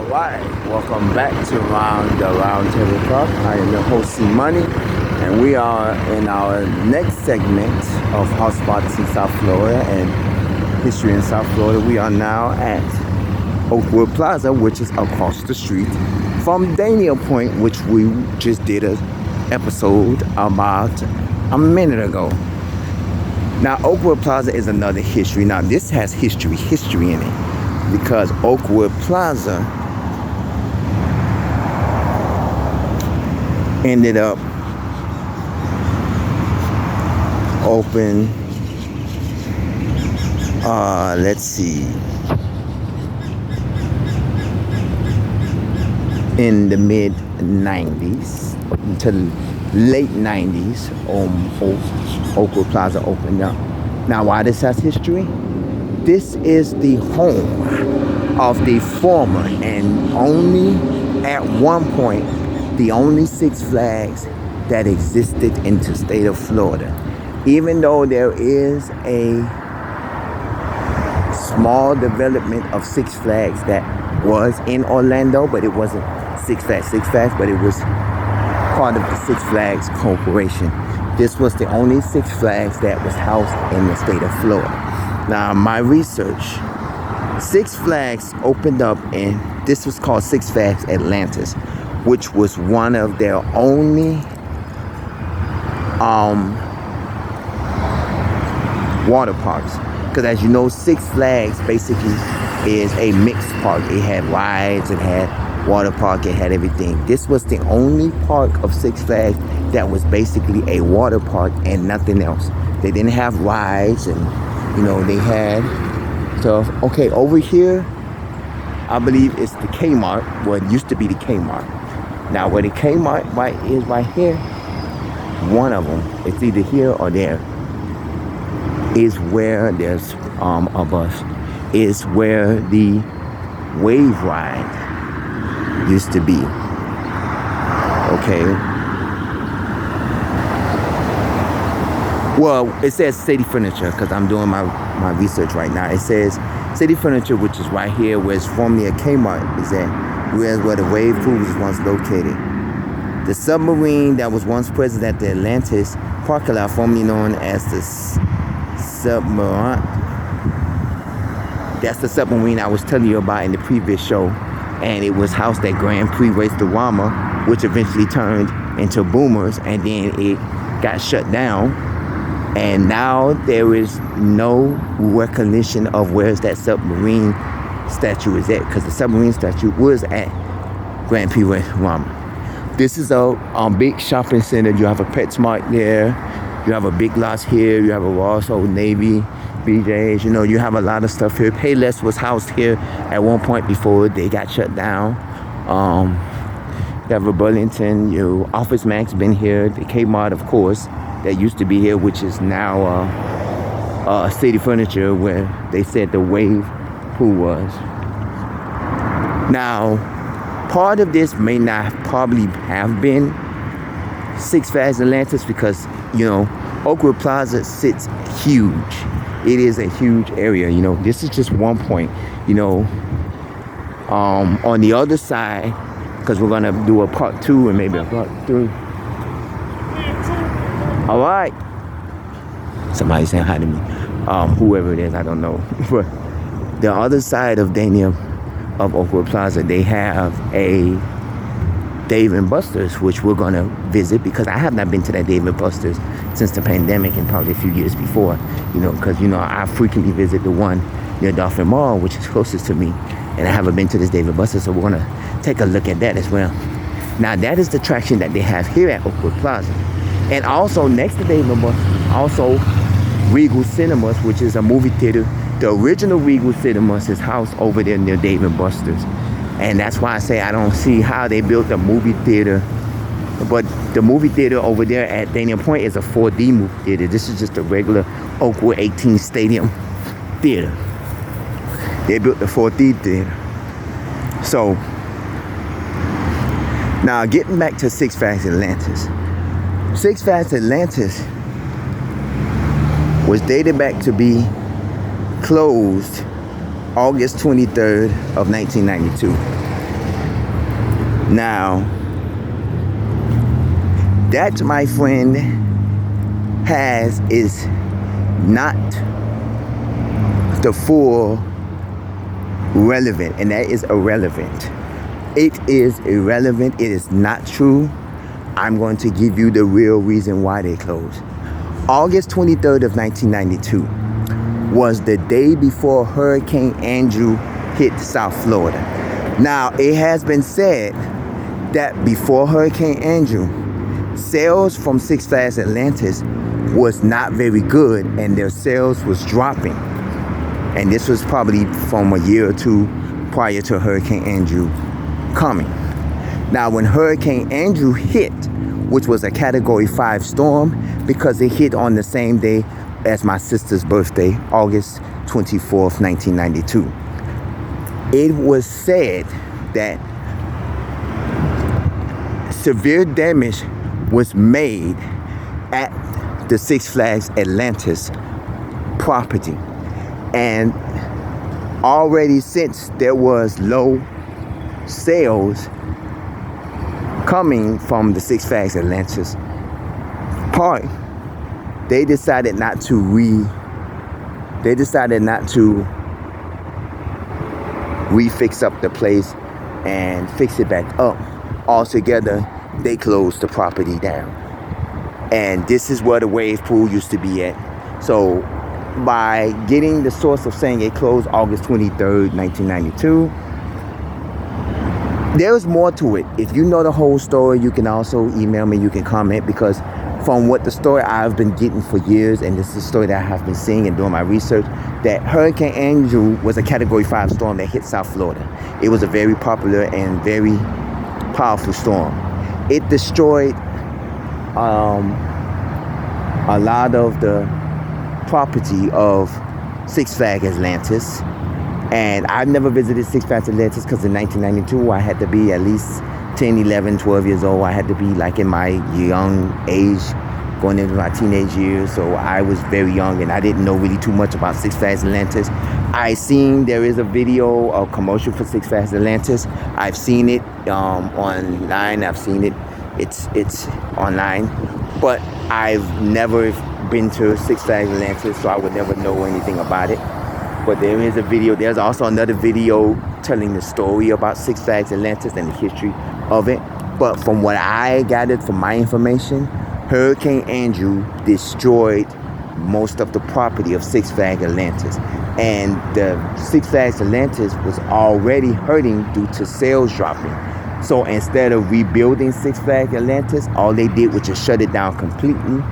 Alright, welcome back to the Round Table Talk. I am your host, C Money, and we are in our next segment of hotspots in South Florida and history in South Florida. We are now at Oakwood Plaza, which is across the street from Dania Point, which we just did an episode about a minute ago. Now, Oakwood Plaza is another history. Now, this has history in it, because Oakwood Plaza ended up open, let's see, in the mid 90s until late 90s. Oakwood Plaza opened up. Now, why this has history? This is the home of the former and only, at one point, the only Six Flags that existed in the state of Florida. Even though there is a small development of Six Flags that was in Orlando, but it wasn't Six Flags, but it was part of the Six Flags Corporation. This was the only Six Flags that was housed in the state of Florida. Now, my research, Six Flags opened up, and this was called Six Flags Atlantis, which was one of their only water parks. Because as you know, Six Flags basically is a mixed park. It had rides, it had water park, it had everything. This was the only park of Six Flags that was basically a water park and nothing else. They didn't have rides, and they had stuff. Okay, over here, I believe it's the Kmart. Well, it used to be the Kmart. Now, where the Kmart is right here, one of them, it's either here or there, is where there's a bus, is where the wave ride used to be. Okay. Well, it says City Furniture, because I'm doing my research right now. It says City Furniture, which is right here, where it's formerly a Kmart is at, where the wave pool was once located. The submarine that was once present at the Atlantis parking lot, formerly known as the submarine. That's the submarine I was telling you about in the previous show. And it was housed at Grand Prix Restaurant, which eventually turned into Boomers, and then it got shut down. And now there is no recognition of where's that submarine statue is at, because the submarine statue was at Grand Prix Restaurant. This is a big shopping center. You have a PetSmart there. You have a Big Lots here. You have a Ross, Old Navy, BJ's. You have a lot of stuff here. Payless was housed here at one point before they got shut down. You have a Burlington. Your Office Max been here. The Kmart, of course, that used to be here, which is now City Furniture, where they said the wave pool was. Now, part of this may not probably have been Six Flags Atlantis, because Oakwood Plaza sits huge. It is a huge area. This is just one point. On the other side, because we're gonna do a part 2 and maybe a part 3. All right. Somebody's saying hi to me. Whoever it is, I don't know. But the other side of Oakwood Plaza, they have a Dave & Buster's, which we're going to visit, because I have not been to that Dave & Buster's since the pandemic, and probably a few years before, because, I frequently visit the one near Dolphin Mall, which is closest to me, and I haven't been to this Dave & Buster's, so we're going to take a look at that as well. Now, that is the attraction that they have here at Oakwood Plaza. And also, next to Dave & Buster's, also Regal Cinemas, which is a movie theater. The original Regal Cinemas is housed over there near Dave & Buster's. And that's why I say I don't see how they built a movie theater. But the movie theater over there at Dania Point is a 4D movie theater. This is just a regular Oakwood 18 Stadium theater. They built the 4D theater. So, now getting back to Six Flags Atlantis. Six Flags Atlantis was dated back to be closed August 23rd of 1992. Now, that, my friend, is not the full relevant, and that is irrelevant. It is irrelevant. It is not true. I'm going to give you the real reason why they closed. August 23rd of 1992 was the day before Hurricane Andrew hit South Florida. Now, it has been said that before Hurricane Andrew, sales from Six Flags Atlantis was not very good, and their sales was dropping. And this was probably from a year or two prior to Hurricane Andrew coming. Now, when Hurricane Andrew hit, which was a Category 5 storm, because it hit on the same day as my sister's birthday, August 24th, 1992. It was said that severe damage was made at the Six Flags Atlantis property. And already since there was low sales coming from the Six Flags Atlantis park, they decided not to refix up the place and fix it back up. Altogether, they closed the property down. And this is where the wave pool used to be at. So by getting the source of saying it closed August 23rd, 1992, there's more to it. If you know the whole story, you can also email me, you can comment, because from what the story I've been getting for years, and this is a story that I have been seeing and doing my research, that Hurricane Andrew was a Category 5 storm that hit South Florida. It was a very popular and very powerful storm. It destroyed a lot of the property of Six Flags Atlantis. And I've never visited Six Flags Atlantis because in 1992 I had to be at least 10, 11, 12 years old. I had to be like in my young age, going into my teenage years. So I was very young and I didn't know really too much about Six Flags Atlantis. I seen there is a video, a commercial for Six Flags Atlantis. I've seen it online. I've seen it. It's online. But I've never been to Six Flags Atlantis, so I would never know anything about it. But there is a video. There's also another video telling the story about Six Flags Atlantis and the history of it. But from what I gathered from my information, Hurricane Andrew destroyed most of the property of Six Flags Atlantis. And the Six Flags Atlantis was already hurting due to sales dropping. So instead of rebuilding Six Flags Atlantis, all they did was just shut it down completely.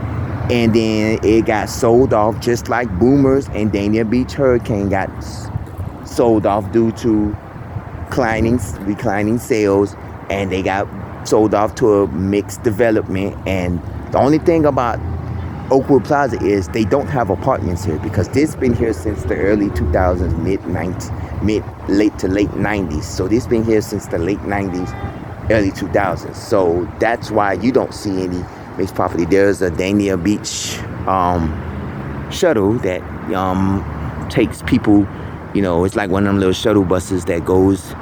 And then it got sold off, just like Boomers and Dania Beach Hurricane got sold off due to declining sales, and they got sold off to a mixed development. And the only thing about Oakwood Plaza is they don't have apartments here, because this been here since the early 2000s, late to late 90s. So this been here since the late 90s, early 2000s. So that's why you don't see any mixed property. There's a Dania Beach shuttle that takes people, it's like one of them little shuttle buses that goes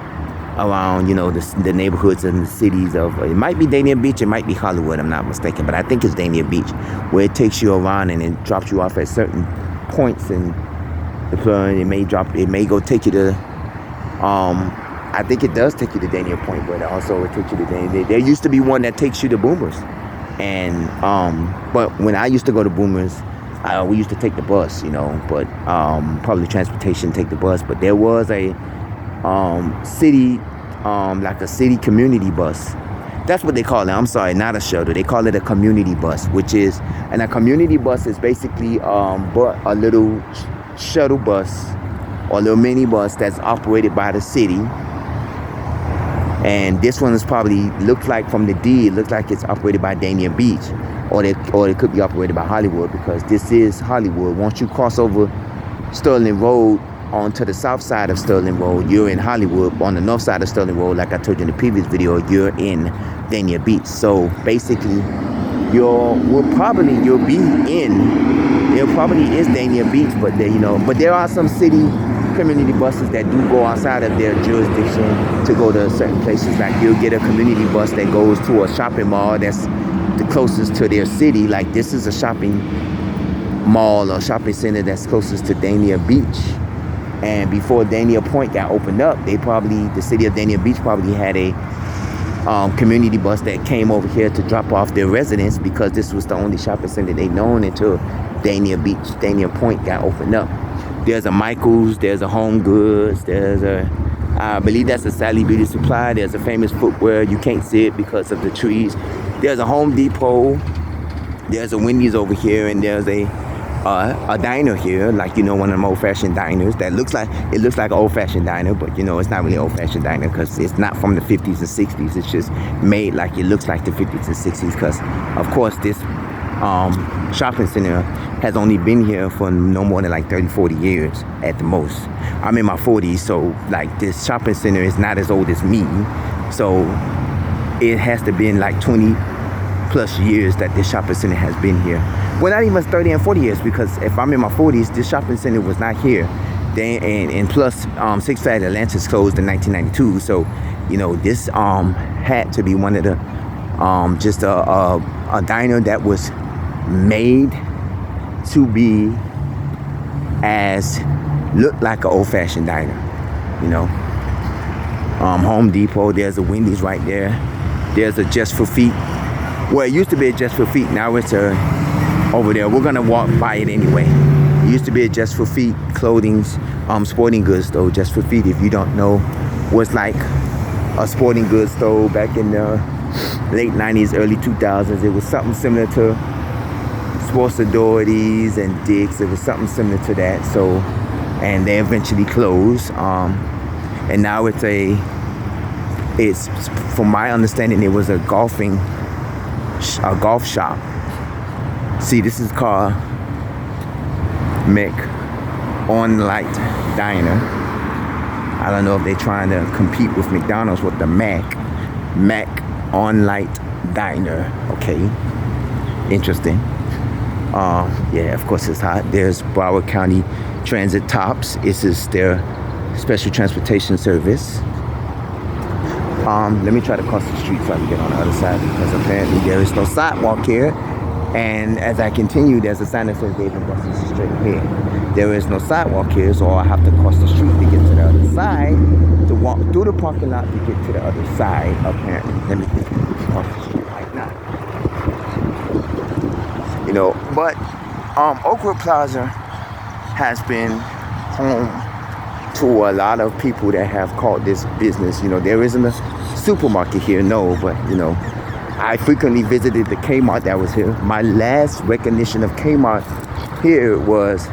around, the neighborhoods and the cities of, it might be Dania Beach, it might be Hollywood, I'm not mistaken, but I think it's Dania Beach, where it takes you around and it drops you off at certain points in the plane. It may go take you to, I think it does take you to Dania Point, but also it takes you to Dania. There used to be one that takes you to Boomers. And but when I used to go to Boomers, we used to take the bus, but public transportation, take the bus. But there was a city, like a city community bus. That's what they call it. I'm sorry, not a shuttle. They call it a community bus, and a community bus is basically but a little shuttle bus or a little mini bus that's operated by the city. And this one is probably, looks like from the D, it looks like it's operated by Dania Beach, or it could be operated by Hollywood, because this is Hollywood. Once you cross over Sterling Road onto the south side of Sterling Road, you're in Hollywood. On the north side of Sterling Road, like I told you in the previous video, you're in Dania Beach. So basically, there probably is Dania Beach, but there are some city community buses that do go outside of their jurisdiction to go to certain places. Like you'll get a community bus that goes to a shopping mall that's the closest to their city. Like this is a shopping mall or shopping center that's closest to Dania Beach. And before Dania Point got opened up, the city of Dania Beach probably had a community bus that came over here to drop off their residents, because this was the only shopping center they known until Dania Beach, Dania Point got opened up. There's a Michael's, there's a Home Goods, there's I believe that's a Sally Beauty Supply. There's a Famous Footwear. You can't see it because of the trees. There's a Home Depot. There's a Wendy's over here, and there's a diner here, like, you know, one of them old-fashioned diners that looks like an old-fashioned diner, but, you know, it's not really old-fashioned diner because it's not from the 50s and 60s. It's just made like it looks like the 50s and 60s because, of course, this shopping center has only been here for no more than like 30-40 years at the most. I'm in my 40s, so like this shopping center is not as old as me, so it has to be in like 20 plus years that this shopping center has been here. Well, not even 30 and 40 years, because if I'm in my 40s, this shopping center was not here. And plus, Six Flags Atlantis closed in 1992. So, you know, this had to be one of the just a diner that was made to be as look like an old-fashioned diner. You know, Home Depot. There's a Wendy's right there. There's a Just for Feet. Well, it used to be a Just for Feet. Now it's over there. We're gonna walk by it anyway. It used to be a Just for Feet clothing's sporting goods store. Just for Feet, if you don't know, was like a sporting goods store back in the late 90s, early 2000s. It was something similar to Sports Authorities and Dick's. It was something similar to that. So, and they eventually closed. And now it's from my understanding, it was a golf shop. See, this is called Mac On Light Diner. I don't know if they're trying to compete with McDonald's with the Mac On Light Diner. Okay, interesting. Yeah, of course it's hot. There's Broward County Transit Tops. This is their special transportation service. Let me try to cross the street so I can get on the other side, because apparently there is no sidewalk here. And as I continue, there's a sign that says David buses straight ahead. There is no sidewalk here, so I have to cross the street to get to the other side, to walk through the parking lot to get to the other side, apparently. Let me cross the street right now. You know, but Oakwood Plaza has been home to a lot of people that have called this business. You know, there isn't a supermarket here, no, but, you know, I frequently visited the Kmart that was here. My last recognition of Kmart here was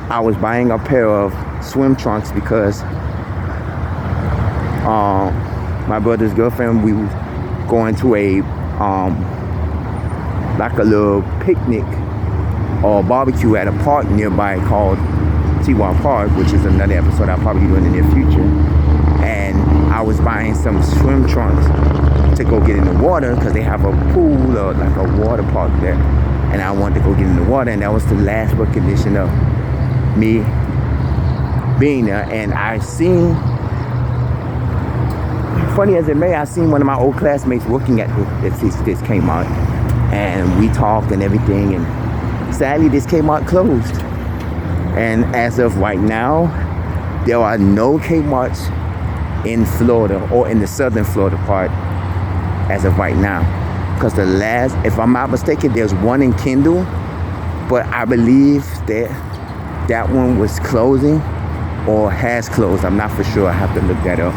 I was buying a pair of swim trunks because my brother's girlfriend, we was going to a like a little picnic or barbecue at a park nearby called Waterpark, which is another episode I'll probably do in the near future. And I was buying some swim trunks to go get in the water because they have a pool or like a water park there, and I wanted to go get in the water, and that was the last recognition of me being there. And I seen, funny as it may, I seen one of my old classmates working at this Kmart, and we talked and everything, and sadly this Kmart closed. And as of right now, there are no Kmarts in Florida or in the southern Florida part as of right now, because the last, if I'm not mistaken, there's one in Kendall, but I believe that one was closing or has closed. I'm not for sure. I have to look that up.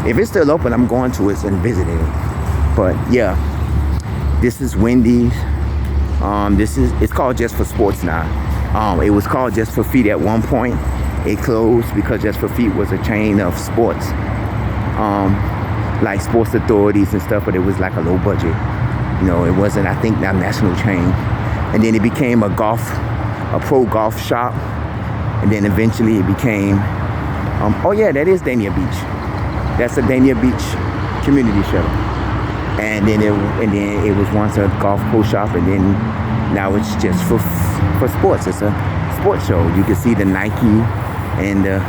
If it's still open, I'm going to it and visiting it. But yeah, this is Wendy's. It's called Just for Sports now. It was called Just for Feet at one point. It closed because Just for Feet was a chain of sports, like Sports Authorities and stuff, but it was like a low budget. You know, it wasn't, I think, a national chain. And then it became a pro golf shop. And then eventually it became, oh yeah, that is Dania Beach. That's a Dania Beach community shuttle. And then it was once a golf pro shop, and then now it's just for sports. It's a sports show. You can see the Nike and the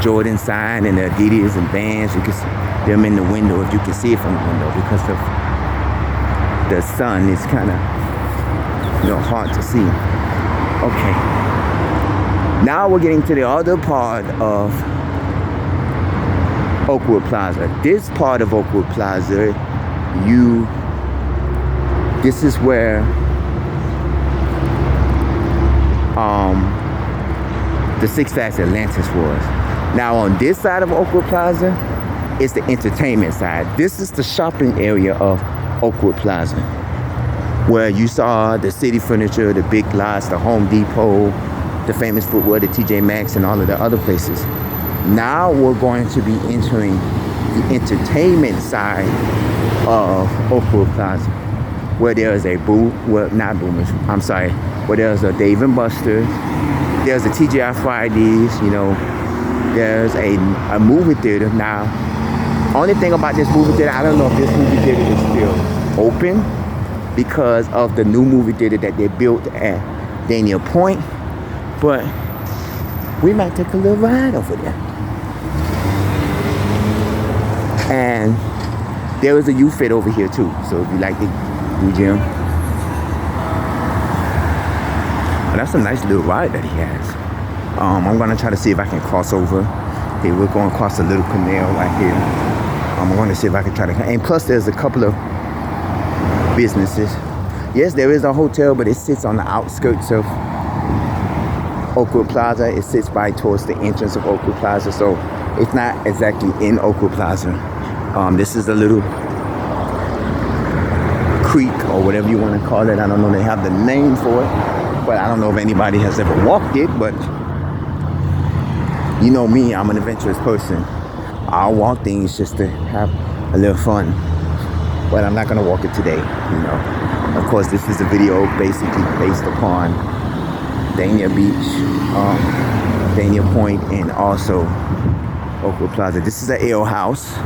Jordan sign and the Adidas and Vans. You can see them in the window if you can see it from the window, because of the sun. It's kind of, hard to see. Okay. Now we're getting to the other part of Oakwood Plaza. This part of Oakwood Plaza, this is where the Six Flags Atlantis was. Now on this side of Oakwood Plaza, it's the entertainment side. This is the shopping area of Oakwood Plaza, where you saw the City Furniture, the Big Lots, the Home Depot, the famous footwear, the TJ Maxx, and all of the other places. Now we're going to be entering the entertainment side of Oakwood Plaza, where there's a where there's a Dave & Buster's, there's a TGI Fridays, there's a movie theater. Now, only thing about this movie theater, I don't know if this movie theater is still open because of the new movie theater that they built at Dania Point, but we might take a little ride over there. And there is a U-Fit over here too, so if you like the new gym. But that's a nice little ride that he has. I'm gonna try to see if I can cross over. Okay, we're going across a little canal right here. I'm gonna see if I can try to, and plus there's a couple of businesses. Yes, there is a hotel, but it sits on the outskirts of Oakwood Plaza. It sits right towards the entrance of Oakwood Plaza, so it's not exactly in Oakwood Plaza. This is a little creek or whatever you want to call it. I don't know, they have the name for it, but I don't know if anybody has ever walked it. But you know me, I'm an adventurous person. I'll walk things just to have a little fun, but I'm not gonna walk it today. Of course, this is a video basically based upon Dania Beach, Dania Point, and also Oakwood Plaza. This is an ale house.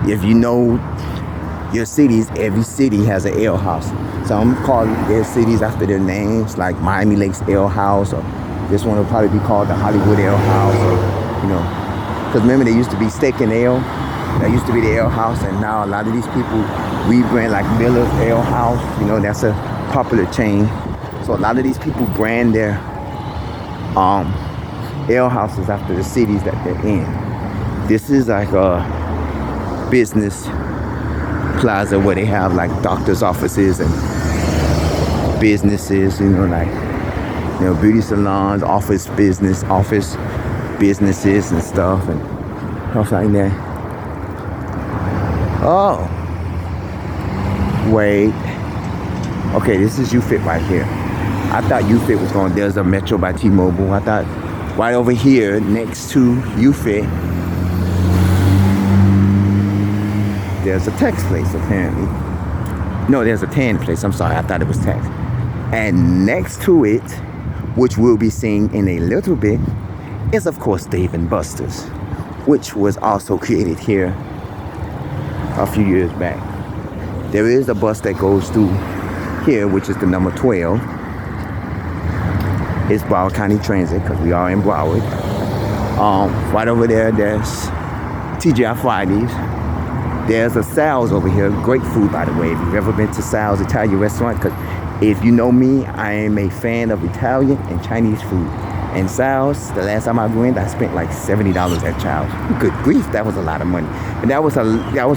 If you know your cities, every city has an ale house. Some call their cities after their names, like Miami Lakes Ale House, or this one will probably be called the Hollywood Ale House, or because remember there used to be Steak and Ale. That used to be the ale house, and now a lot of these people rebrand, like Miller's Ale House. That's a popular chain. So a lot of these people brand their ale houses after the cities that they're in. This is like a business plaza where they have like doctor's offices and businesses, beauty salons, office businesses and stuff and stuff like that. Oh, wait. Okay, this is U-Fit right here. I thought U-Fit was going, there's a Metro by T-Mobile. I thought right over here next to U-Fit, there's a Tex place apparently. No, there's a Tan place. I'm sorry, I thought it was Tex. And next to it, which we'll be seeing in a little bit, is of course Dave & Buster's, which was also created here a few years back. There is a bus that goes through here, which is the number 12. It's Broward County Transit, because we are in Broward. Right over there, there's TGI Fridays. There's a Sal's over here. Great food, by the way. If you've ever been to Sal's Italian restaurant, because if you know me, I am a fan of Italian and Chinese food. And Sal's, the last time I went, I spent like $70 at Child's. Good grief, that was a lot of money. And that was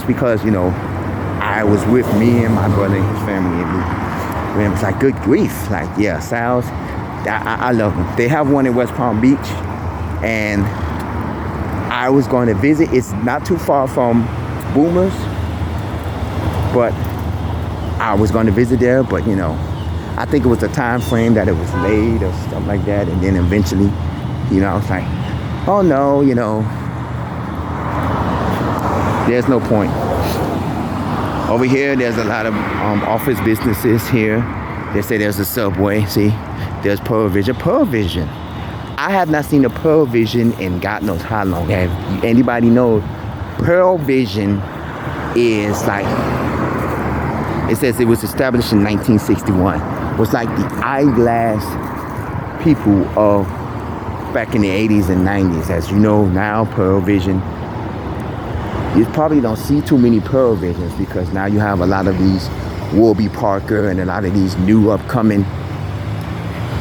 because, I was with me and my brother and his family. And it was like, good grief. Like, yeah, Sal's, I love them. They have one in West Palm Beach. And I was going to visit. It's not too far from Boomers. But I was going to visit there. But, I think it was the time frame that it was late or stuff like that. And then eventually, I was like, oh no, there's no point. Over here, there's a lot of office businesses here. They say there's a Subway. See, there's Pearl Vision. Pearl Vision. I have not seen a Pearl Vision in God knows how long. Have anybody know? Pearl Vision is like, it says it was established in 1961. Was like the eyeglass people of back in the 80s and 90s. As you know now, Pearl Vision, you probably don't see too many Pearl Visions because now you have a lot of these Warby Parker and a lot of these new upcoming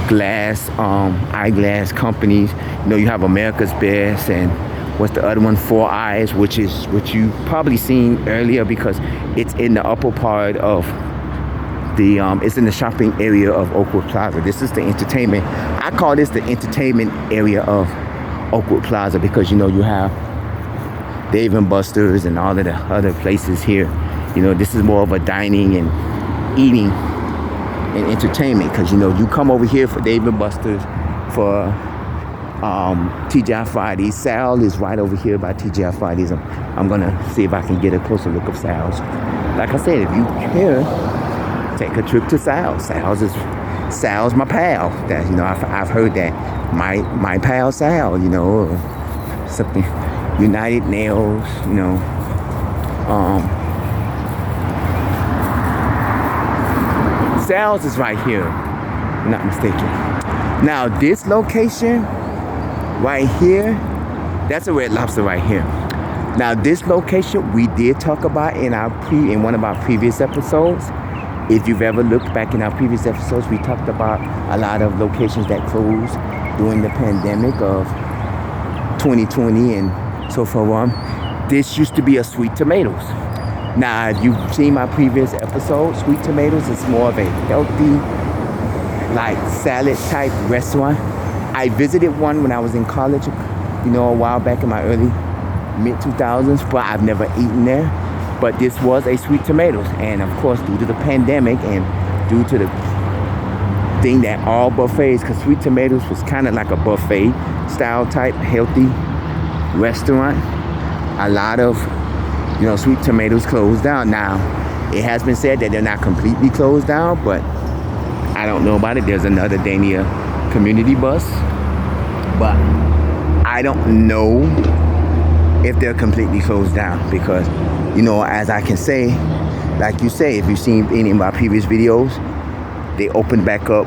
glass eyeglass companies. You know, you have America's Best and what's the other one, Four Eyes, which you probably seen earlier because it's in the upper part of the it's in the shopping area of Oakwood Plaza. This is the entertainment. I call this the entertainment area of Oakwood Plaza because, you know, you have Dave and Buster's and all of the other places here. You know, this is more of a dining and eating and entertainment because, you know, you come over here for Dave and Buster's, for TGI Fridays. Sal is right over here by TGI Fridays. I'm gonna see if I can get a closer look of Sal's. Like I said, if you here, take a trip to Sal's. Sal's my pal. That, you know, I've heard that my pal Sal. You know, or something. United Nails. You know, Sal's is right here. I'm not mistaken. Now this location right here, that's a Red Lobster right here. Now this location we did talk about in one of our previous episodes. If you've ever looked back in our previous episodes, we talked about a lot of locations that closed during the pandemic of 2020 and so forth on. This used to be a Sweet Tomatoes. Now, if you've seen my previous episode, Sweet Tomatoes is more of a healthy, like salad type restaurant. I visited one when I was in college, you know, a while back in my early mid-2000s, but I've never eaten there. But this was a Sweet Tomatoes, and of course, due to the pandemic and due to the thing that all buffets, because Sweet Tomatoes was kind of like a buffet style type healthy restaurant, a lot of, you know, Sweet Tomatoes closed down. Now, it has been said that they're not completely closed down, but I don't know about it. There's another Dania community bus, but I don't know if they're completely closed down because, you know, as I can say, like you say, if you've seen any of my previous videos, they opened back up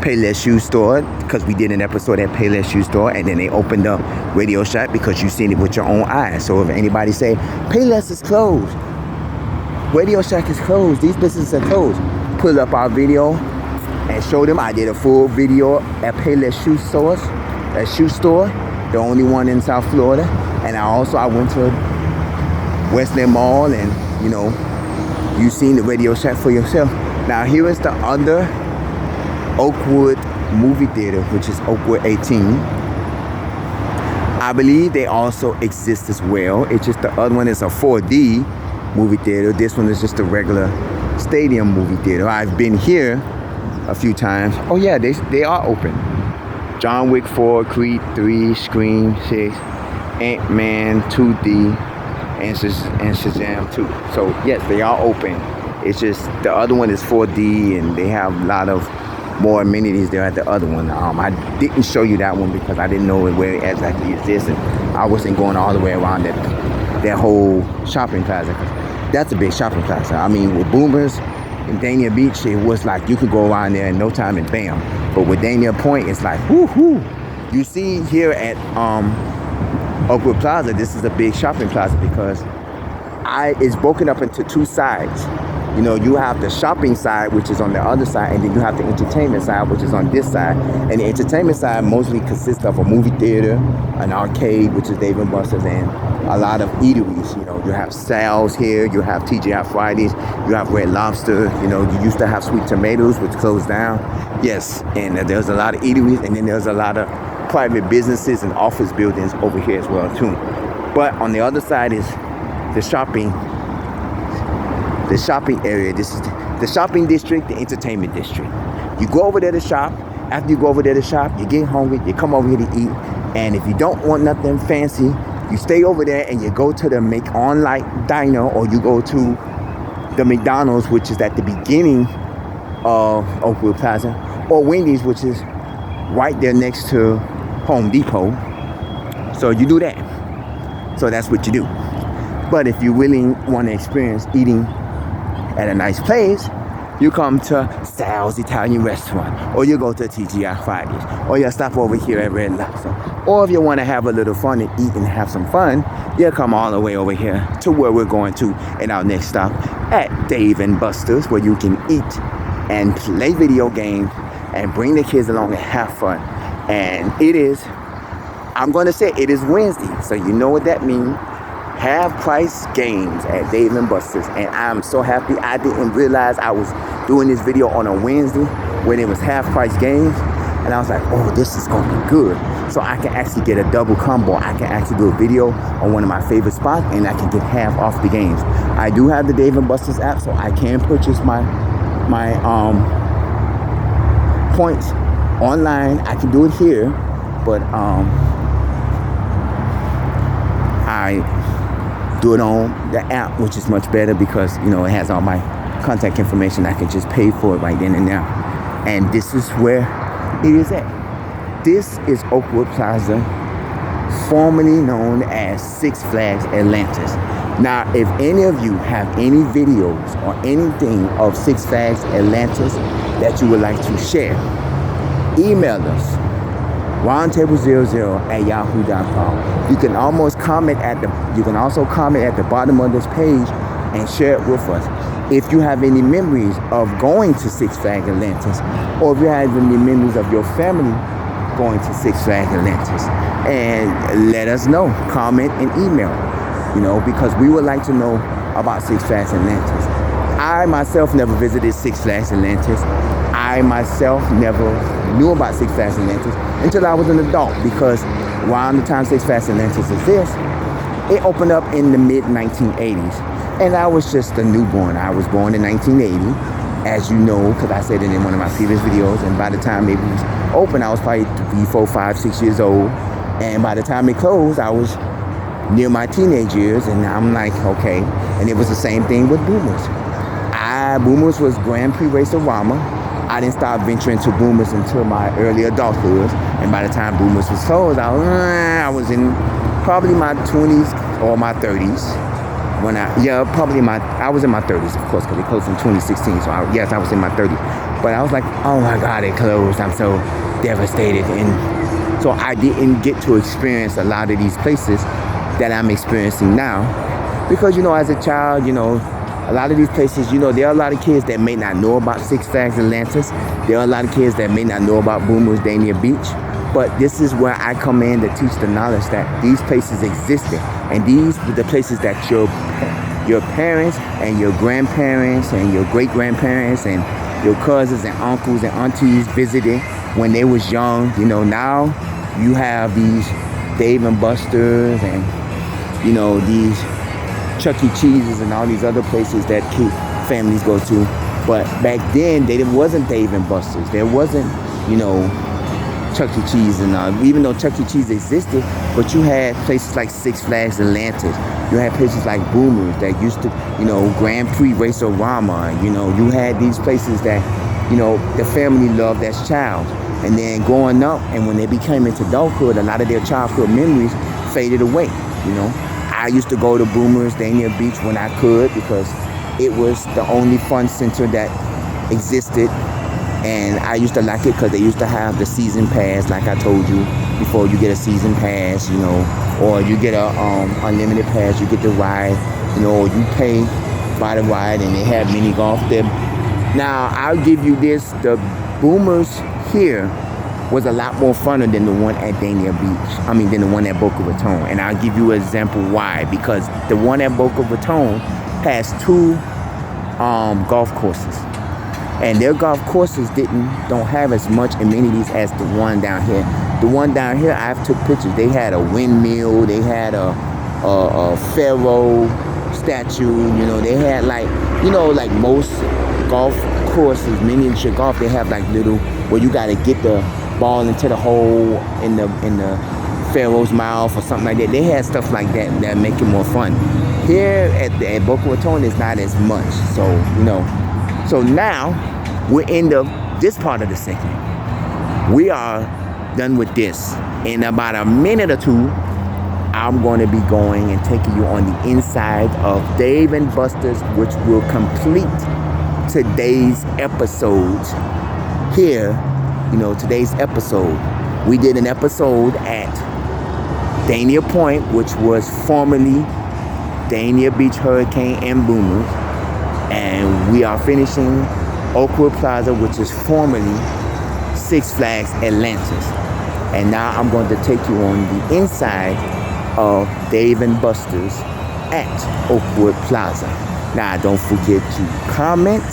Payless Shoe Store because we did an episode at Payless Shoe Store, and then they opened up Radio Shack because you've seen it with your own eyes. So if anybody say Payless is closed, Radio Shack is closed, these businesses are closed, pull up our video and show them. I did a full video at Payless Shoe Store, the only one in South Florida. And I went to Westland Mall, and, you know, you've seen the Radio Shack for yourself. Now here is the other Oakwood movie theater, which is Oakwood 18. I believe they also exist as well. It's just the other one is a 4D movie theater. This one is just a regular stadium movie theater. I've been here a few times. Oh yeah, they are open. John Wick 4, Creed 3, Scream 6, Ant-Man 2D, and Shazam 2. So yes, they are open. It's just the other one is 4D, and they have a lot of more amenities there at the other one. I didn't show you that one because I didn't know where it exactly exists, and I wasn't going all the way around that whole shopping plaza. That's a big shopping plaza. I mean, with Boomers in Dania Beach, it was like you could go around there in no time and bam. But with Dania Point, it's like whoo. You see here at Oakwood Plaza, this is a big shopping plaza because it's broken up into two sides. You know, you have the shopping side, which is on the other side, and then you have the entertainment side, which is on this side. And the entertainment side mostly consists of a movie theater, an arcade, which is Dave & Buster's, and a lot of eateries. You know, you have Sal's here, you have TGI Fridays, you have Red Lobster. You know, you used to have Sweet Tomatoes, which closed down. Yes, and there's a lot of eateries, and then there's a lot of private businesses and office buildings over here as well too. But on the other side is the shopping area. This is the shopping district, the entertainment district. You go over there to shop. After you go over there to shop, you get hungry, you come over here to eat. And if you don't want nothing fancy, you stay over there and you go to the Make On Light Diner, or you go to the McDonald's, which is at the beginning of Oakwood Plaza, or Wendy's, which is right there next to Home Depot. So you do that. So that's what you do. But if you really want to experience eating at a nice place, You come to Sal's Italian Restaurant, or you go to TGI Fridays, or you stop over here at Red Lobster. Or if you want to have a little fun and eat and have some fun, you come all the way over here to where we're going to in our next stop at Dave & Buster's, where you can eat and play video games and bring the kids along and have fun. And it is, I'm going to say it is Wednesday, so you know what that means. Half price games at Dave & Buster's, and I'm so happy. I didn't realize I was doing this video on a Wednesday when it was half price games, and I was like, oh, this is gonna be good. So I can actually get a double combo. I can actually do a video on one of my favorite spots, and I can get half off the games. I do have the Dave & Buster's app, so I can purchase my points online. I can do it here, but I do it on the app, which is much better because, you know, it has all my contact information. I can just pay for it right then and now. And this is where it is at. This is Oakwood Plaza, formerly known as Six Flags Atlantis. Now, if any of you have any videos or anything of Six Flags Atlantis that you would like to share, email us. roundtable00@yahoo.com. You can also comment at the bottom of this page and share it with us. If you have any memories of going to Six Flags Atlantis, or if you have any memories of your family going to Six Flags Atlantis, and let us know. Comment and email, you know, because we would like to know about Six Flags Atlantis. I myself never visited Six Flags Atlantis. I myself never knew about Six Flags Atlantis until I was an adult, because around the time Six Flags Atlantis exists, it opened up in the mid-1980s, and I was just a newborn. I was born in 1980, as you know, because I said it in one of my previous videos, and by the time it was open, I was probably 3, 4, 5, 6 years old, and by the time it closed, I was near my teenage years, and I'm like, okay, and it was the same thing with Boomers. Boomers was Grand Prix Race-O-Rama. I didn't start venturing to Boomers until my early adulthood, and by the time Boomers was closed, I was in probably my 20s or my 30s. I was in my 30s, of course, because it closed in 2016. So I was in my 30s. But I was like, oh my God, it closed. I'm so devastated, and so I didn't get to experience a lot of these places that I'm experiencing now, because, you know, as a child, you know, a lot of these places, you know, there are a lot of kids that may not know about Six Flags Atlantis. There are a lot of kids that may not know about Boomers Dania Beach. But this is where I come in to teach the knowledge that these places existed. And these were the places that your parents and your grandparents and your great-grandparents and your cousins and uncles and aunties visited when they was young. You know, now you have these Dave & Buster's and, you know, these Chuck E. Cheese's and all these other places that families go to. But back then, there wasn't Dave & Buster's. There wasn't, you know, Chuck E. Cheese, and even though Chuck E. Cheese existed, but you had places like Six Flags Atlantis. You had places like Boomers that used to, you know, Grand Prix Race-O-Rama. You know, you had these places that, you know, the family loved as child. And then growing up, and when they became into adulthood, a lot of their childhood memories faded away, you know. I used to go to Boomers Dania Beach when I could, because it was the only fun center that existed, and I used to like it because they used to have the season pass, like I told you before. You get a season pass, you know, or you get a unlimited pass. You get the ride, you know, or you pay by the ride, and they have mini golf there. Now I'll give you this: the Boomers here was a lot more funner than the one at Dania Beach. Than the one at Boca Raton. And I'll give you an example why. Because the one at Boca Raton has 2 golf courses. And their golf courses don't have as much amenities as the one down here. The one down here, I've took pictures. They had a windmill. They had a pharaoh statue. You know, they had like most golf courses, miniature golf, they have like little, where you got to get the ball into the hole in the pharaoh's mouth or something like that. They had stuff like that make it more fun. Here at Boca Raton, it's not as much. So, you know, so now we're in this part of the segment. We are done with this. In about a minute or two, I'm going to be going and taking you on the inside of Dave & Buster's, which will complete today's episode here. Today's episode, we did an episode at Dania Point, which was formerly Dania Beach Hurricane and Boomers, and we are finishing Oakwood Plaza, which is formerly Six Flags Atlantis. And now I'm going to take you on the inside of Dave & Buster's at Oakwood Plaza. Now, don't forget to comment,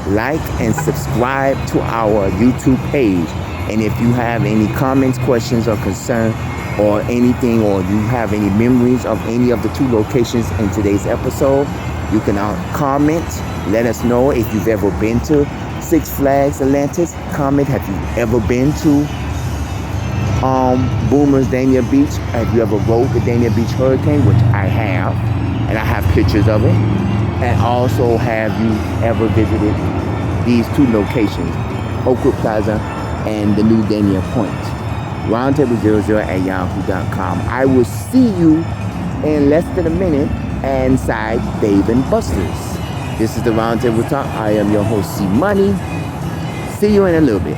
like, and subscribe to our YouTube page. And if you have any comments, questions, or concern, or anything, or you have any memories of any of the two locations in today's episode, you can comment. Let us know if you've ever been to Six Flags Atlantis. Comment, have you ever been to Boomers Dania Beach? Have you ever rode the Dania Beach Hurricane, which I have, and I have pictures of it? And also, have you ever visited these two locations, Oakwood Plaza and the new Dania Point? Roundtable00@yahoo.com. I will see you in less than a minute inside Dave & Buster's. This is the Roundtable Talk. I am your host, C Money. See you in a little bit.